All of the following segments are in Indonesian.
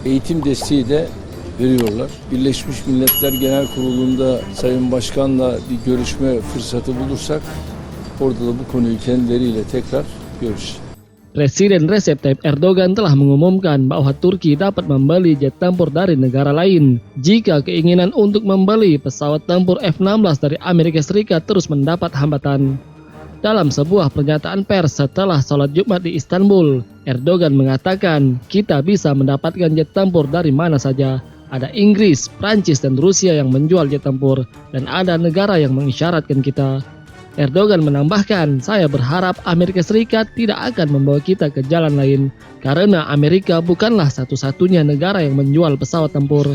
Eğitim desteği de veriyorlar. Birleşmiş Milletler Genel Kurulu'nda Sayın Başkan'la bir görüşme fırsatı bulursak orada da bu konuyu kendileriyle tekrar görüşeceğiz. Presiden Recep Tayyip Erdogan telah mengumumkan bahwa Turki dapat membeli jet tempur dari negara lain jika keinginan untuk membeli pesawat tempur F-16 dari Amerika Serikat terus mendapat hambatan. Dalam sebuah pernyataan pers setelah sholat Jumat di Istanbul, Erdogan mengatakan kita bisa mendapatkan jet tempur dari mana saja. Ada Inggris, Prancis, dan Rusia yang menjual jet tempur, dan ada negara yang mengisyaratkan kita. Erdogan menambahkan, saya berharap Amerika Serikat tidak akan membawa kita ke jalan lain, karena Amerika bukanlah satu-satunya negara yang menjual pesawat tempur.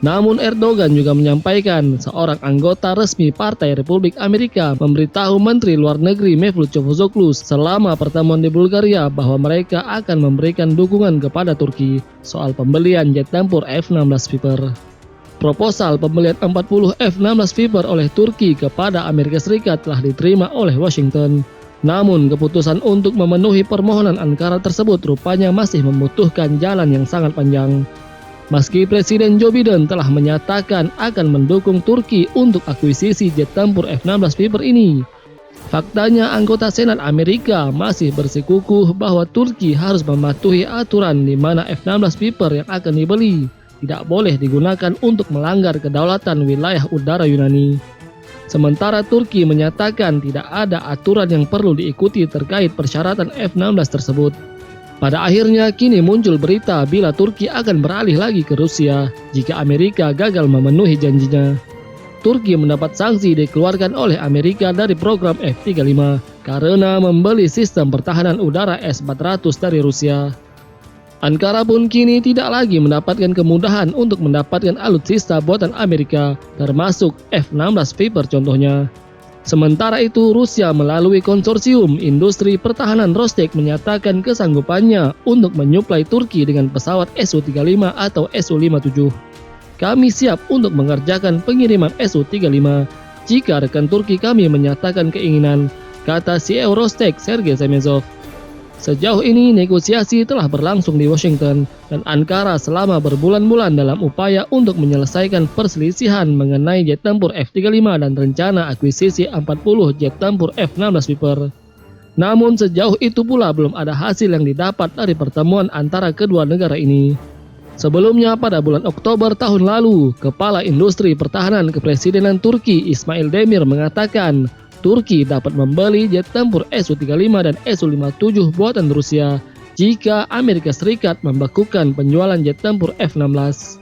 Namun Erdogan juga menyampaikan seorang anggota resmi Partai Republik Amerika memberitahu Menteri Luar Negeri Mevlut Cavusoglu selama pertemuan di Bulgaria bahwa mereka akan memberikan dukungan kepada Turki soal pembelian jet tempur F-16 Viper. Proposal pembelian 40 F-16 Viper oleh Turki kepada Amerika Serikat telah diterima oleh Washington. Namun keputusan untuk memenuhi permohonan Ankara tersebut rupanya masih membutuhkan jalan yang sangat panjang. Meski Presiden Joe Biden telah menyatakan akan mendukung Turki untuk akuisisi jet tempur F-16 Viper ini, faktanya anggota Senat Amerika masih bersikukuh bahwa Turki harus mematuhi aturan di mana F-16 Viper yang akan dibeli tidak boleh digunakan untuk melanggar kedaulatan wilayah udara Yunani. Sementara Turki menyatakan tidak ada aturan yang perlu diikuti terkait persyaratan F-16 tersebut. Pada akhirnya kini muncul berita bila Turki akan beralih lagi ke Rusia jika Amerika gagal memenuhi janjinya. Turki mendapat sanksi dikeluarkan oleh Amerika dari program F-35 karena membeli sistem pertahanan udara S-400 dari Rusia. Ankara pun kini tidak lagi mendapatkan kemudahan untuk mendapatkan alutsista buatan Amerika, termasuk F-16 Viper contohnya. Sementara itu, Rusia melalui konsorsium industri pertahanan Rostek menyatakan kesanggupannya untuk menyuplai Turki dengan pesawat Su-35 atau Su-57. Kami siap untuk mengerjakan pengiriman Su-35 jika rekan Turki kami menyatakan keinginan, kata CEO Rostek Sergei Semezov. Sejauh ini negosiasi telah berlangsung di Washington dan Ankara selama berbulan-bulan dalam upaya untuk menyelesaikan perselisihan mengenai jet tempur F-35 dan rencana akuisisi 40 jet tempur F-16 Viper. Namun sejauh itu pula belum ada hasil yang didapat dari pertemuan antara kedua negara ini. Sebelumnya pada bulan Oktober tahun lalu, Kepala Industri Pertahanan Kepresidenan Turki Ismail Demir mengatakan Turki dapat membeli jet tempur Su-35 dan Su-57 buatan Rusia jika Amerika Serikat membekukan penjualan jet tempur F-16.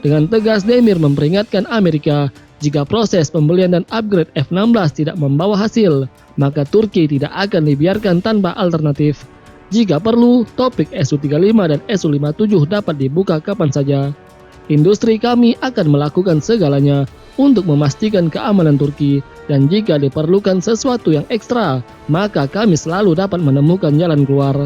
Dengan tegas Demir memperingatkan Amerika jika proses pembelian dan upgrade F-16 tidak membawa hasil, maka Turki tidak akan dibiarkan tanpa alternatif. Jika perlu, topik Su-35 dan Su-57 dapat dibuka kapan saja. Industri kami akan melakukan segalanya untuk memastikan keamanan Turki, dan jika diperlukan sesuatu yang ekstra, maka kami selalu dapat menemukan jalan keluar.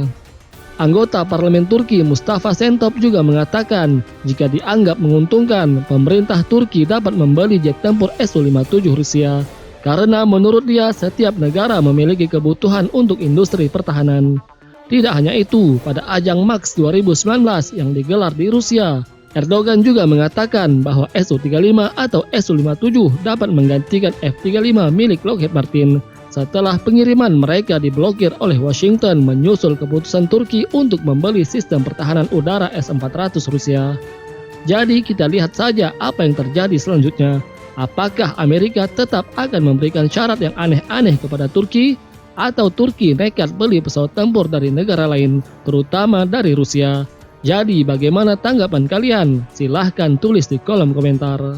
Anggota Parlemen Turki Mustafa Şentop juga mengatakan, jika dianggap menguntungkan, pemerintah Turki dapat membeli jet tempur Su-57 Rusia, karena menurut dia setiap negara memiliki kebutuhan untuk industri pertahanan. Tidak hanya itu, pada ajang Max 2019 yang digelar di Rusia, Erdogan juga mengatakan bahwa Su-35 atau Su-57 dapat menggantikan F-35 milik Lockheed Martin setelah pengiriman mereka diblokir oleh Washington menyusul keputusan Turki untuk membeli sistem pertahanan udara S-400 Rusia. Jadi kita lihat saja apa yang terjadi selanjutnya. Apakah Amerika tetap akan memberikan syarat yang aneh-aneh kepada Turki, atau Turki nekat beli pesawat tempur dari negara lain, terutama dari Rusia? Jadi bagaimana tanggapan kalian? Silahkan tulis di kolom komentar.